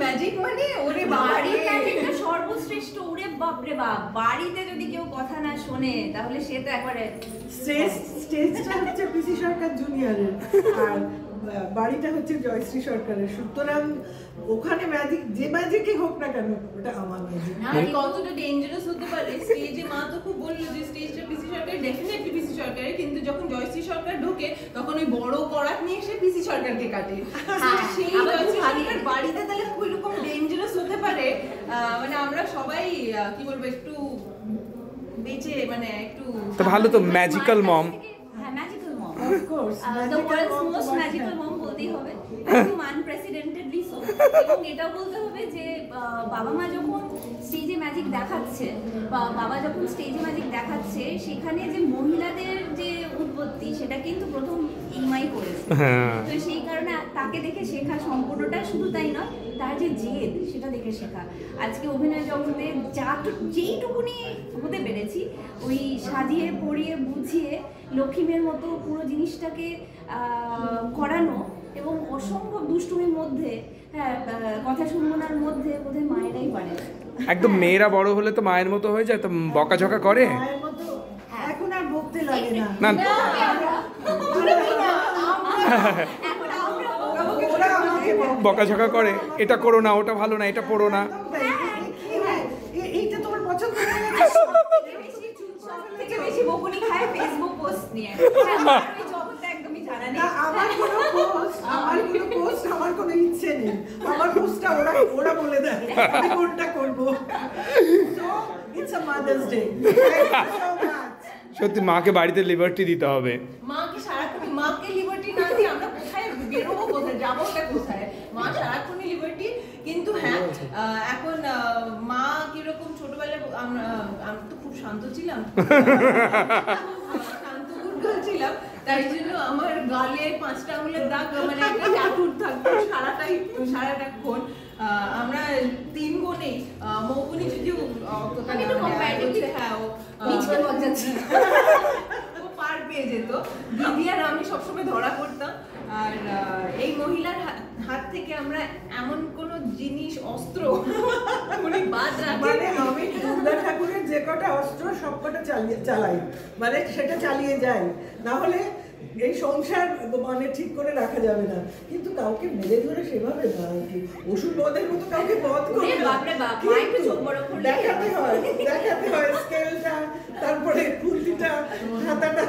Magic মানে ওরে বাড়ির ম্যাজিকটা সর্বশ্রেষ্ঠ। ওরে বাপ রে বাপ, বাড়িতে যদি কেউ কথা না শোনে তাহলে সে তো একবারে স্টেজটা হচ্ছে পিসি সরকার জুনিয়রের আর বাড়িটা হচ্ছে জয়শ্রী সরকারের। সুতরাং ওখানে ম্যাজিক যে ম্যাজিকই হোক না কেন ওটা আমার ম্যাজিক। না কতটা ডেঞ্জারাস হতে পারে স্টেজে। মা তো খুব বললো যে স্টেজটা পিসি সরকার, ডেফিনেটলি পিসি সরকারের, কিন্তু যখন জয়শ্রী সরকার ঢোকে তখন ওই বড় করাত নিয়ে এসে পিসি সরকারকে কাটে। সেই জয়শ্রী সরকার বাড়িতে তাহলে ওইরকম ডেঞ্জারাস হতে পারে। মানে আমরা সবাই কি বলবো একটু বেঁচে মানে একটু তো ভালো তো ম্যাজিক্যাল মম। হ্যাঁ magical mom, Of course, the world's magical mom most বলা ম্যাজিক্যাল যায়। মম বলতেই হবে, একদম আনপ্রেসিডেন্টেডলি সো। এবং এটাও বলতে হবে যে বাবা মা যখন স্টেজে ম্যাজিক দেখাচ্ছে, বা বাবা যখন স্টেজে ম্যাজিক দেখাচ্ছে, সেখানে যে মহিলাদের যে উৎপত্তি সেটা কিন্তু প্রথম ইমাই করেছে। তো সেই কারণে তাকে দেখে শেখা সম্পূর্ণটা, শুধু তাই নয় তার যে জেদ সেটা দেখে শেখা। আজকে অভিনয় জগতে যেইটুকুনি হতে পেরেছি, ওই সাজিয়ে পরিয়ে বুঝিয়ে লক্ষ্মীমের মতো পুরো জিনিসটাকে করানো, এবং অসম্ভব দুষ্টুমির মধ্যে, হ্যাঁ কথা শুনবোনার মধ্যে বোধহয় মায়েরাই পারে। একদম মেয়েরা বড় হলে তো মায়ের মতো হয়ে যায়, তো বকাঝকা করে মায়ের মতো এখন আর বকতে লাগে না। না ওরা আমাকে বকাঝকা করে, এটা করো না, ওটা ভালো না, এটা পড়ো না। এইটা তোমার পছন্দ হয়ে গেছে। থেকে বেশি বকুনি খায় ফেসবুক পোস্ট নিয়ে। হ্যাঁ, মার ওই জগৎটা একদমই জানা নেই। না, আমার কোনো পোস্ট আমার কোনো ইচ্ছে নেই। আমার পোস্টটা ওরা বলে দেয় আমি কোনটা করব। So it's a mother's day. সত্যি মাকে বাড়িতে লিবার্টি দিতে হবে। মাকে সারাক্ষণ, মাকে লিবার্টি না দিয়ে আমরা কোথায় বেরোবো, কোথায় যাবো, কোথায়? মা সারাক্ষণই লিবার্টি। কিন্তু হ্যাঁ এখন মা কিরকম ছোটবেলায় আমরা তো খুব শান্ত ছিলাম, শান্ত গুড়গাল ছিলাম, তাই জন্য আমার গালে 5টা আঙুলের দাগ মানে একটা ট্যাটু থাকতো সারাটাক্ষণ। আমরা 3 বোনে, মৌবনি যদিও আমি একটু comparatively হ্যাঁ ও নিচকে বজাচ্ছি। ও পার পেয়ে যেত। দিদি আর আমি সবসময় ধরা করতাম। আর এই মহিলার হাত থেকে আমরা এমন কোন জিনিস, অস্ত্র উনি বাদ রাখেন। মানে আমি দুর্গা ঠাকুরের যে কটা অস্ত্র সব কটা চালাই, মানে সেটা চালিয়ে যাই, না হলে এই সংসার মানে ঠিক করে রাখা যাবে না। কিন্তু কাউকে মেরে ধরে সেভাবে না আর কি, ওষুধ বদের মতো কাউকে বধ করে ওরে বাপরে বাপ, মা একটু চোখ বড় করলেই দেখাতে হয় স্কেলটা, তারপরে খুন্তিটা, হাতাটা।